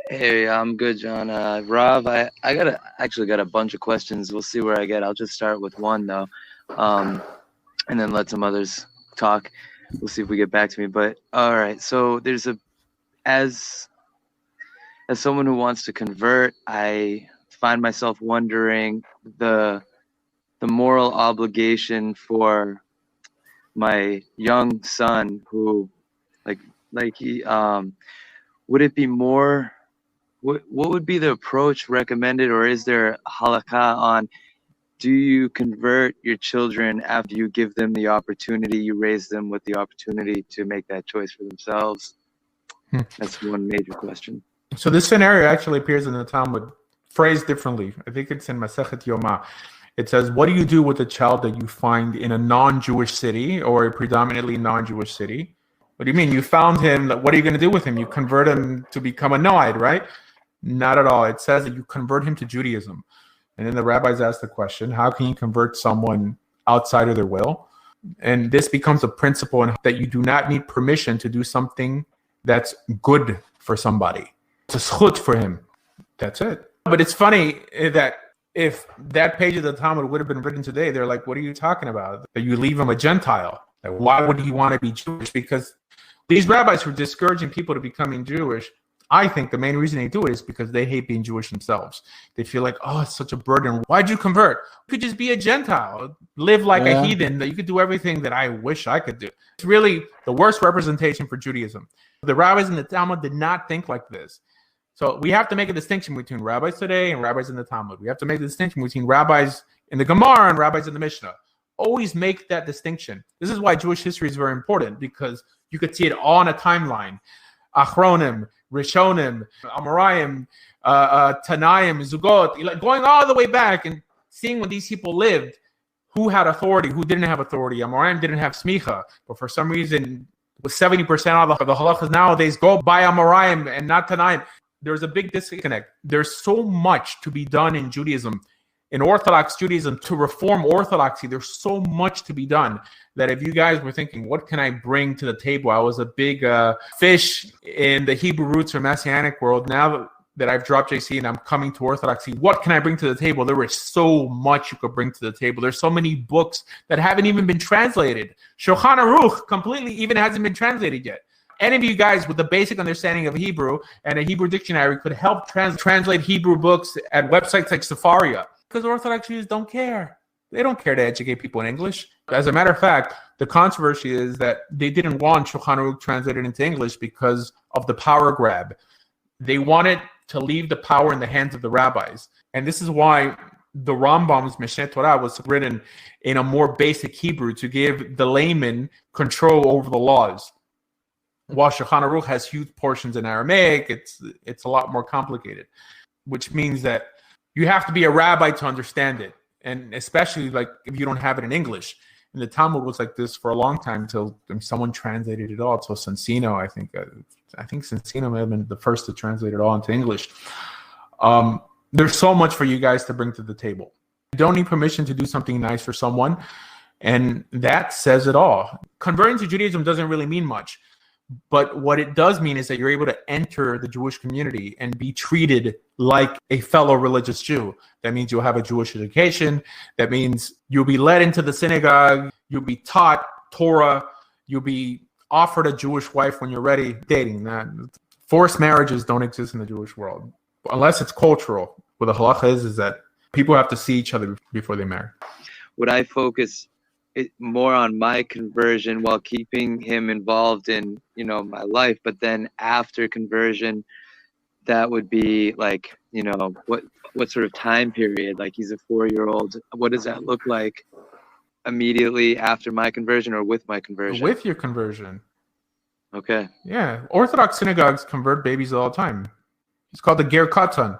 Hey, I'm good, John. Rob, I actually got a bunch of questions. We'll see where I get. I'll just start with one though, um, and then let some others talk. We'll see if we get back to me. But all right, so as as someone who wants to convert, I find myself wondering the the moral obligation for my young son who like he would it be more what would be the approach recommended, or is there halakha on do you convert your children after you give them the opportunity, you raise them with the opportunity to make that choice for themselves? Hmm. That's one major question. So this scenario actually appears in the Talmud, phrased differently. I think it's in Masechet Yoma. It says, what do you do with a child that you find in a non-Jewish city or a predominantly non-Jewish city? What do you mean? You found him. What are you going to do with him? You convert him to become a Noahide, right? Not at all. It says that you convert him to Judaism. And then the rabbis ask the question, how can you convert someone outside of their will? And this becomes a principle in that you do not need permission to do something that's good for somebody. It's a schut for him. That's it. But it's funny that if that page of the Talmud would have been written today, they're like, what are you talking about? That you leave him a Gentile. Like, why would he want to be Jewish? Because these rabbis who are discouraging people to becoming Jewish, I think the main reason they do it is because they hate being Jewish themselves. They feel like, oh, it's such a burden. Why'd you convert? You could just be a Gentile, live like a heathen, that you could do everything that I wish I could do. It's really the worst representation for Judaism. The rabbis in the Talmud did not think like this. So we have to make a distinction between rabbis today and rabbis in the Talmud. We have to make the distinction between rabbis in the Gemara and rabbis in the Mishnah. Always make that distinction. This is why Jewish history is very important, because you could see it all on a timeline. Achronim, Rishonim, Amoraim, Tanaim, Zugot, going all the way back and seeing when these people lived, who had authority, who didn't have authority. Amoraim didn't have smicha, but for some reason, with 70% of the halachas nowadays go by Amoraim and not Tanaim. There's a big disconnect. There's so much to be done in Judaism, in Orthodox Judaism, to reform Orthodoxy. There's so much to be done that if you guys were thinking, what can I bring to the table? I was a big fish in the Hebrew roots or Messianic world. Now that I've dropped JC and I'm coming to Orthodoxy, what can I bring to the table? There is so much you could bring to the table. There's so many books that haven't even been translated. Shulchan Aruch completely even hasn't been translated yet. Any of you guys with a basic understanding of Hebrew and a Hebrew dictionary could help translate Hebrew books at websites like Sefaria, because Orthodox Jews don't care. They don't care to educate people in English. As a matter of fact, the controversy is that they didn't want Shulchan Aruch translated into English because of the power grab. They wanted to leave the power in the hands of the rabbis. And this is why the Rambam's Mishneh Torah was written in a more basic Hebrew to give the layman control over the laws. While Shulchan Aruch has huge portions in Aramaic, it's a lot more complicated, which means that you have to be a rabbi to understand it, and especially like if you don't have it in English. And the Talmud was like this for a long time until someone translated it all. So Sensino, I think Sensino may have been the first to translate it all into English. There's so much for you guys to bring to the table. You don't need permission to do something nice for someone, and that says it all. Converting to Judaism doesn't really mean much. But what it does mean is that you're able to enter the Jewish community and be treated like a fellow religious Jew. That means you'll have a Jewish education. That means you'll be led into the synagogue. You'll be taught Torah. You'll be offered a Jewish wife when you're ready. Dating. Forced marriages don't exist in the Jewish world, unless it's cultural. What the halacha is that people have to see each other before they marry. Would I focus more on my conversion while keeping him involved in my life, but then after conversion, that would be like what sort of time period? Like, he's a 4-year-old. What does that look like immediately after my conversion or with my conversion? With your conversion. Okay. Yeah, Orthodox synagogues convert babies all the time. It's called the Ger Katan,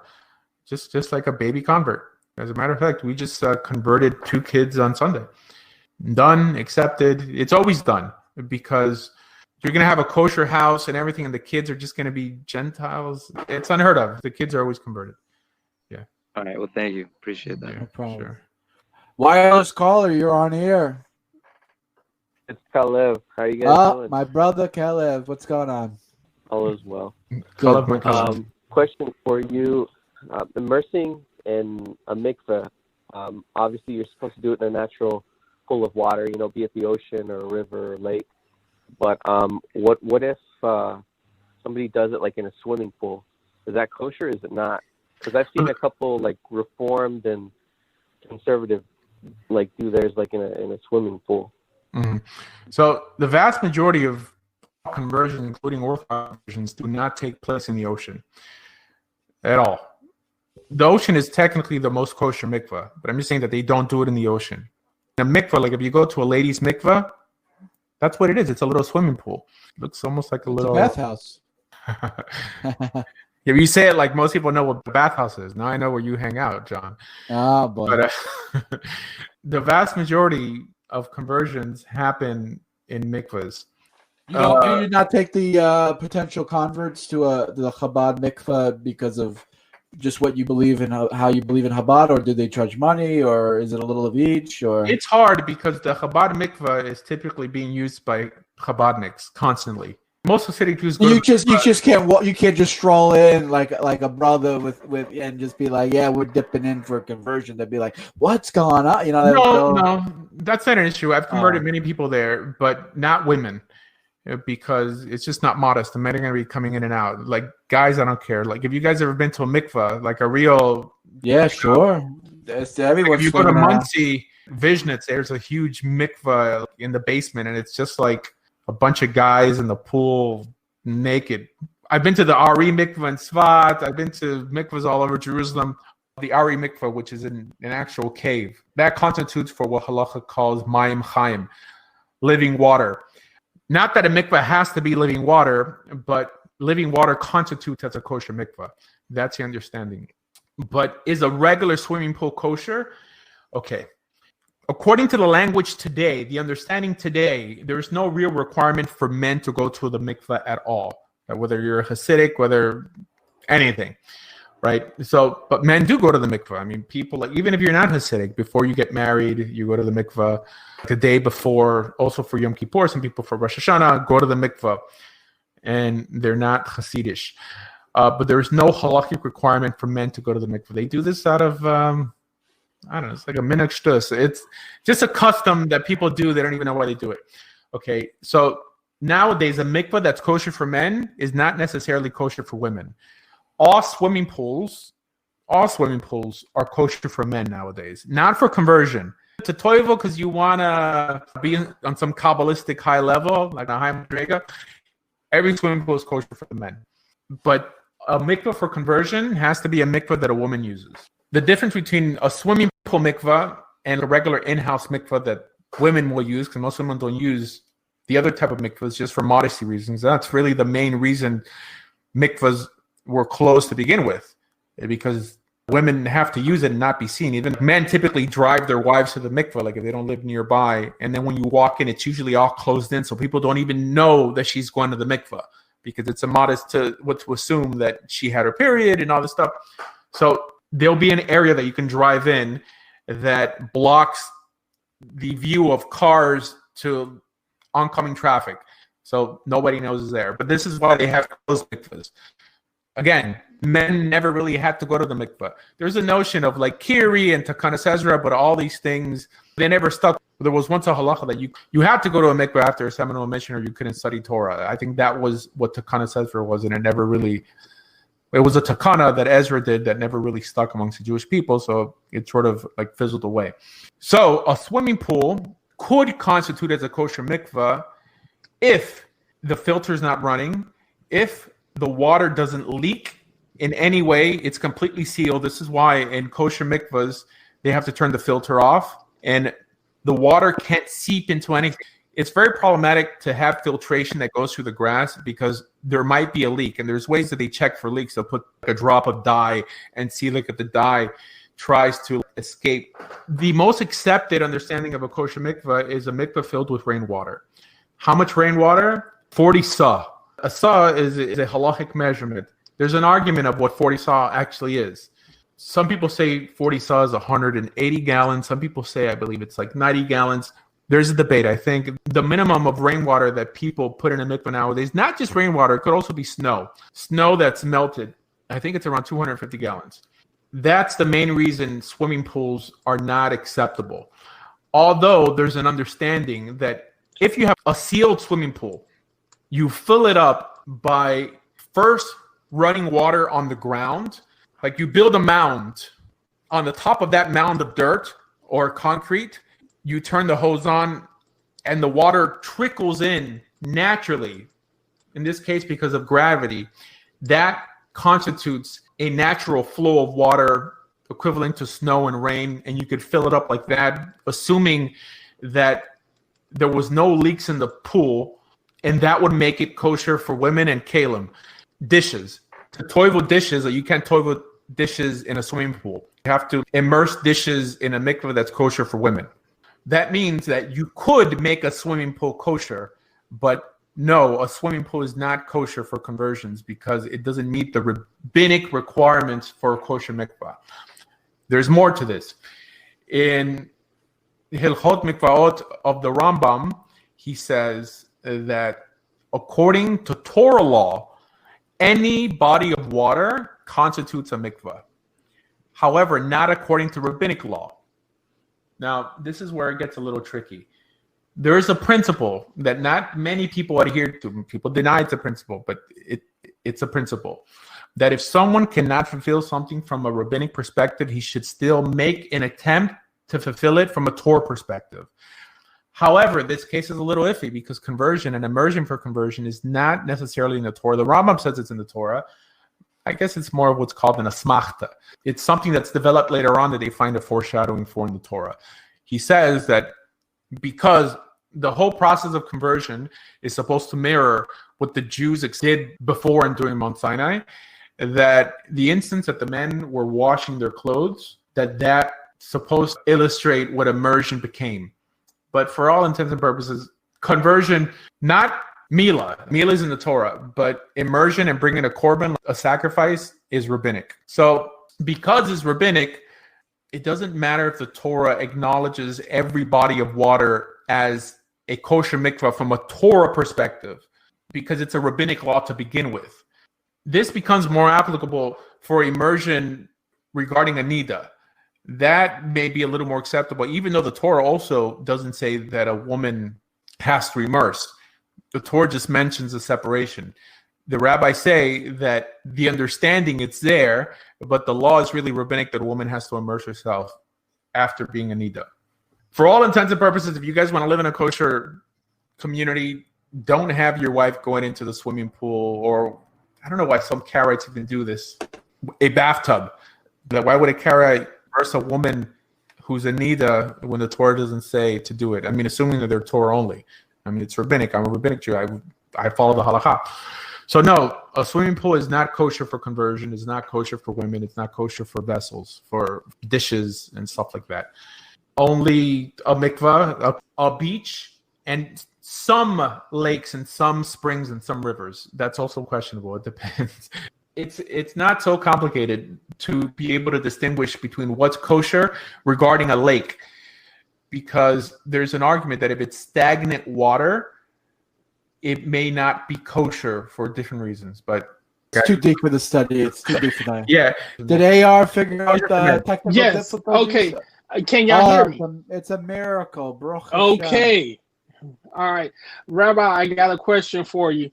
just like a baby convert. As a matter of fact, we just converted 2 kids on Sunday. Done, accepted. It's always done because you're going to have a kosher house and everything, and the kids are just going to be Gentiles. It's unheard of. The kids are always converted. Yeah. All right. Well, thank you. Appreciate that. No problem. Sure. Wireless caller, you're on here. It's Kalev. How you guys doing? My brother Kalev. What's going on? All is well. Call up my cousin. question for you. Immersing in a mikveh, obviously you're supposed to do it in a natural pool of water, be it the ocean or a river or lake. But what if somebody does it like in a swimming pool? Is that kosher? Or is it not? Because I've seen a couple like reformed and conservative like do theirs like in a swimming pool. Mm-hmm. So the vast majority of conversions, including Orthodox conversions, do not take place in the ocean at all. The ocean is technically the most kosher mikveh, but I'm just saying that they don't do it in the ocean. In a mikveh, like if you go to a ladies' mikveh, that's what it is. It's a little swimming pool. It looks almost like a little bathhouse. If you say it like most people know what the bathhouse is. Now I know where you hang out, John. Oh, boy. But the vast majority of conversions happen in mikvahs. Do you not take the potential converts to the Chabad mikveh because of just what you believe in, how you believe in Chabad, or do they charge money, or is it a little of each? Or it's hard because the Chabad mikveh is typically being used by Chabadniks constantly. Most Hasidic Jews go you just can't just stroll in like a brother with and just be like, yeah, we're dipping in for a conversion. They'd be like, what's going on? No, that's not an issue. I've converted many people there, but not women, because it's just not modest. The men are going to be coming in and out. Like guys, I don't care. Like if you guys ever been to a mikveh, like a real sure. Everyone's if you go to Monsey, Vishnitz, there's a huge mikveh in the basement, and it's just like a bunch of guys in the pool naked. I've been to the Ari mikveh in Tzfat. I've been to mikvahs all over Jerusalem. The Ari mikveh, which is in an actual cave, that constitutes for what halacha calls mayim chaim, living water. Not that a mikveh has to be living water, but living water constitutes as a kosher mikveh. That's the understanding. But is a regular swimming pool kosher? Okay. According to the language today, the understanding today, there's no real requirement for men to go to the mikveh at all, whether you're a Hasidic, whether anything, right? So, but men do go to the mikveh. I mean, people, like, even if you're not Hasidic, before you get married, you go to the mikveh. The day before, also for Yom Kippur, some people for Rosh Hashanah go to the mikveh, and they're not Hasidish. But there's no halakhic requirement for men to go to the mikveh. They do this out of I don't know, it's like a minhag shtus. It's just a custom that people do. They don't even know why they do it. Okay, so nowadays a mikveh that's kosher for men is not necessarily kosher for women. All swimming pools are kosher for men nowadays, not for conversion. To toivel because you want to be on some Kabbalistic high level, like a high madrega, every swimming pool is kosher for the men. But a mikveh for conversion has to be a mikveh that a woman uses. The difference between a swimming pool mikveh and a regular in-house mikveh that women will use, because most women don't use the other type of mikvahs just for modesty reasons. That's really the main reason mikvahs were closed to begin with, because women have to use it and not be seen. Even men typically drive their wives to the mikveh, like if they don't live nearby. And then when you walk in, it's usually all closed in, so people don't even know that she's going to the mikveh, because it's immodest to assume that she had her period and all this stuff. So there'll be an area that you can drive in that blocks the view of cars to oncoming traffic. So nobody knows it's there. But this is why they have closed mikvahs. Again, men never really had to go to the mikvah. There's a notion of like Kiri and Takanas Ezra, but all these things, they never stuck. There was once a halacha that you had to go to a mikvah after a seminal mission or you couldn't study Torah. I think that was what Takanas Ezra was, and it was a takana that Ezra did that never really stuck amongst the Jewish people, so it sort of like fizzled away. So a swimming pool could constitute as a kosher mikveh if the filter is not running, if the water doesn't leak in any way, it's completely sealed. This is why in kosher mikvahs, they have to turn the filter off, and the water can't seep into anything. It's very problematic to have filtration that goes through the grass because there might be a leak, and there's ways that they check for leaks. They'll put a drop of dye and see like if the dye tries to escape. The most accepted understanding of a kosher mikveh is a mikveh filled with rainwater. How much rainwater? 40 sa. A sa is a halachic measurement. There's an argument of what 40 sa actually is. Some people say 40 sa is 180 gallons. Some people say, I believe it's like 90 gallons. There's a debate. I think the minimum of rainwater that people put in a mikveh nowadays, not just rainwater, it could also be snow. Snow that's melted I think it's around 250 gallons. That's the main reason swimming pools are not acceptable. Although there's an understanding that if you have a sealed swimming pool, you fill it up by first running water on the ground. Like you build a mound. On the top of that mound of dirt or concrete, you turn the hose on and the water trickles in naturally. In this case, because of gravity, that constitutes a natural flow of water equivalent to snow and rain, and you could fill it up like that, assuming that there was no leaks in the pool, and that would make it kosher for women and kalim. Dishes. To toivel dishes, you can't toivel dishes in a swimming pool. You have to immerse dishes in a mikveh that's kosher for women. That means that you could make a swimming pool kosher, but no, a swimming pool is not kosher for conversions because it doesn't meet the rabbinic requirements for a kosher mikvah. There's more to this. In Hilchot Mikvaot of the Rambam, he says that according to Torah law, any body of water constitutes a mikvah. However, not according to rabbinic law. Now, this is where it gets a little tricky. There is a principle that not many people adhere to. People deny it's a principle, but it's a principle. That if someone cannot fulfill something from a rabbinic perspective, he should still make an attempt to fulfill it from a Torah perspective. However, this case is a little iffy because conversion and immersion for conversion is not necessarily in the Torah. The Rambam says it's in the Torah. I guess it's more of what's called an asmachta. It's something that's developed later on that they find a foreshadowing for in the Torah. He says that because the whole process of conversion is supposed to mirror what the Jews did before and during Mount Sinai, that the instance that the men were washing their clothes, that supposed to illustrate what immersion became. But for all intents and purposes, conversion, not Mila is in the Torah, but immersion and bringing a korban, a sacrifice, is rabbinic. So because it's rabbinic, it doesn't matter if the Torah acknowledges every body of water as a kosher mikvah from a Torah perspective, because it's a rabbinic law to begin with. This becomes more applicable for immersion regarding a nida. That may be a little more acceptable, even though the Torah also doesn't say that a woman has to immerse. The Torah just mentions a separation. The rabbis say that the understanding it's there, but the law is really rabbinic that a woman has to immerse herself after being a nida. For all intents and purposes, if you guys want to live in a kosher community, don't have your wife going into the swimming pool, or I don't know why some Karaites even do this, a bathtub. Why would a Karaite immerse a woman who's a nida when the Torah doesn't say to do it? I mean, assuming that they're Torah only. I mean, it's rabbinic. I'm a rabbinic Jew. I follow the halakha. So no, a swimming pool is not kosher for conversion. It's not kosher for women. It's not kosher for vessels, for dishes and stuff like that. Only a mikvah, a beach, and some lakes and some springs and some rivers. That's also questionable. It depends. It's not so complicated to be able to distinguish between what's kosher regarding a lake, because there's an argument that if it's stagnant water, it may not be kosher for different reasons. But it's too deep for the study. It's too deep for that. Yeah. Did AR figure out the technical difficulties? Okay. Can y'all hear me? It's a miracle, bro. Okay. All right. Rabbi, I got a question for you.